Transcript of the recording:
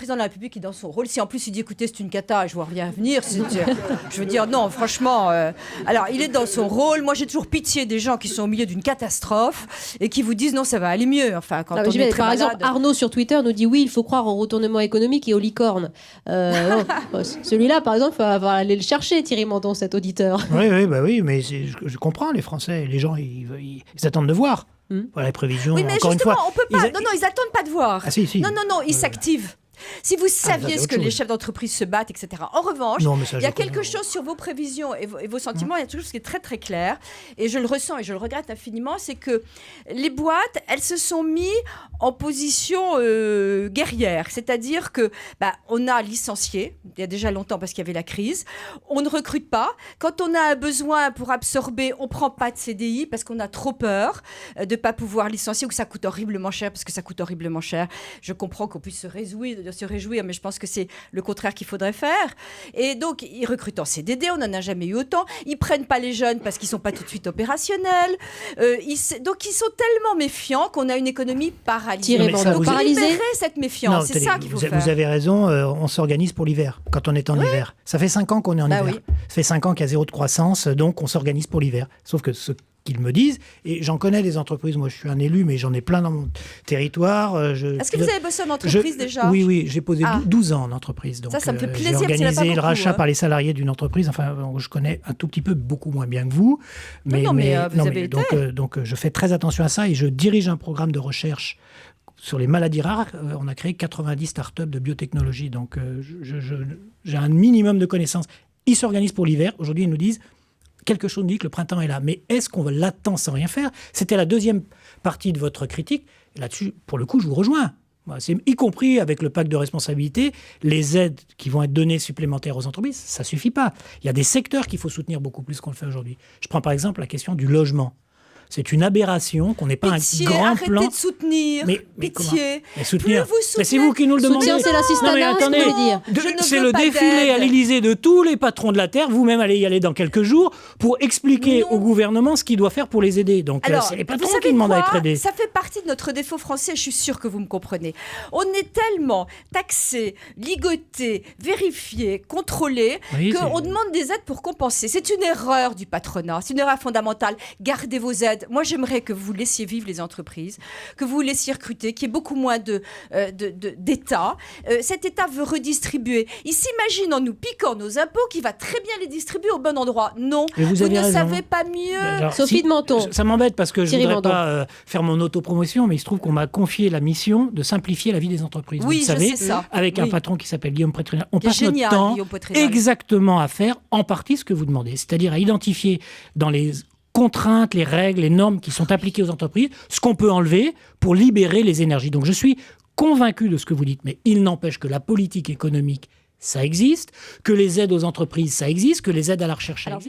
président de la République est dans son rôle. Si en plus il dit écoutez, c'est une cata, je vois rien venir, je veux dire non, franchement. Alors il est dans son rôle. Moi j'ai toujours pitié des gens qui sont au milieu d'une catastrophe et qui vous disent non, ça va aller mieux. Enfin, quand on est très par malade. exemple, Arnaud sur Twitter nous dit oui, il faut croire au retournement économique et aux licornes. Non, celui-là, par exemple, il va aller le chercher, Thierry Mandon, cet auditeur. Oui, mais je comprends les Français. Les gens, ils attendent de voir. Voilà, les prévisions. Oui, mais encore justement, une fois, on peut pas. Non, ils attendent pas de voir. Ah, si. Non, ils s'activent. Si vous saviez ce que les chefs d'entreprise se battent, etc. En revanche, il y a quelque chose sur vos prévisions et vos sentiments, il y a quelque chose qui est très très clair, et je le ressens et je le regrette infiniment, c'est que les boîtes, elles se sont mises en position guerrière, c'est-à-dire que on a licencié, il y a déjà longtemps parce qu'il y avait la crise, on ne recrute pas, quand on a un besoin pour absorber, on ne prend pas de CDI parce qu'on a trop peur de ne pas pouvoir licencier ou que ça coûte horriblement cher, parce que ça coûte horriblement cher. Je comprends qu'on puisse se réjouir, mais je pense que c'est le contraire qu'il faudrait faire. Et donc, ils recrutent en CDD, on n'en a jamais eu autant. Ils prennent pas les jeunes parce qu'ils sont pas tout de suite opérationnels. Donc, ils sont tellement méfiants qu'on a une économie paralysée. Donc, libérer cette méfiance, c'est ça qu'il faut faire. Vous avez raison, on s'organise pour l'hiver, quand on est en hiver. Ça fait 5 ans qu'on est en hiver. Oui. Ça fait 5 ans qu'il y a 0 de croissance, donc on s'organise pour l'hiver. Sauf que ce qu'ils me disent, et j'en connais des entreprises, moi je suis un élu, mais j'en ai plein dans mon territoire. Est-ce que vous avez bossé en entreprise déjà ? Oui, j'ai posé 12 ans en entreprise. Donc, ça me fait plaisir. J'ai organisé le rachat par les salariés d'une entreprise, enfin je connais un tout petit peu, beaucoup moins bien que vous. Mais vous avez été. Donc je fais très attention à ça et je dirige un programme de recherche sur les maladies rares. On a créé 90 startups de biotechnologie, donc j'ai un minimum de connaissances. Ils s'organisent pour l'hiver. Aujourd'hui, ils nous disent quelque chose nous dit que le printemps est là. Mais est-ce qu'on l'attend sans rien faire ? C'était la deuxième partie de votre critique. Et là-dessus, pour le coup, je vous rejoins. C'est, y compris avec le pacte de responsabilité, les aides qui vont être données supplémentaires aux entreprises, ça ne suffit pas. Il y a des secteurs qu'il faut soutenir beaucoup plus qu'on le fait aujourd'hui. Je prends par exemple la question du logement. C'est une aberration qu'on n'ait pas un grand plan. Arrêtez de soutenir. Pitié. Mais soutenir. Plus vous soutenez, c'est vous qui nous le demandez. Soutien, c'est l'assistanat, ce que vous voulez dire. C'est le défilé à l'Élysée de tous les patrons de la Terre. Vous-même allez y aller dans quelques jours pour expliquer au gouvernement ce qu'il doit faire pour les aider. Donc c'est les patrons qui demandent à être aidés. Ça fait partie de notre défaut français. Je suis sûre que vous me comprenez. On est tellement taxé, ligoté, vérifié, contrôlé qu'on demande des aides pour compenser. C'est une erreur du patronat. C'est une erreur fondamentale. Gardez vos aides. Moi, j'aimerais que vous laissiez vivre les entreprises, que vous laissiez recruter, qu'il y ait beaucoup moins d'État. Cet État veut redistribuer. Il s'imagine en nous piquant nos impôts qu'il va très bien les distribuer au bon endroit. Non, vous ne savez pas mieux. Sophie de Menton. Ça m'embête parce que je ne voudrais pas faire mon autopromotion, mais il se trouve qu'on m'a confié la mission de simplifier la vie des entreprises. Oui, vous savez, ça. Avec un patron qui s'appelle Guillaume Pétrinal. On passe notre temps exactement à faire en partie ce que vous demandez, c'est-à-dire à identifier dans les contraintes, les règles, les normes qui sont appliquées aux entreprises, ce qu'on peut enlever pour libérer les énergies. Donc je suis convaincu de ce que vous dites, mais il n'empêche que la politique économique, ça existe, que les aides aux entreprises, ça existe, que les aides à la recherche, ça existe.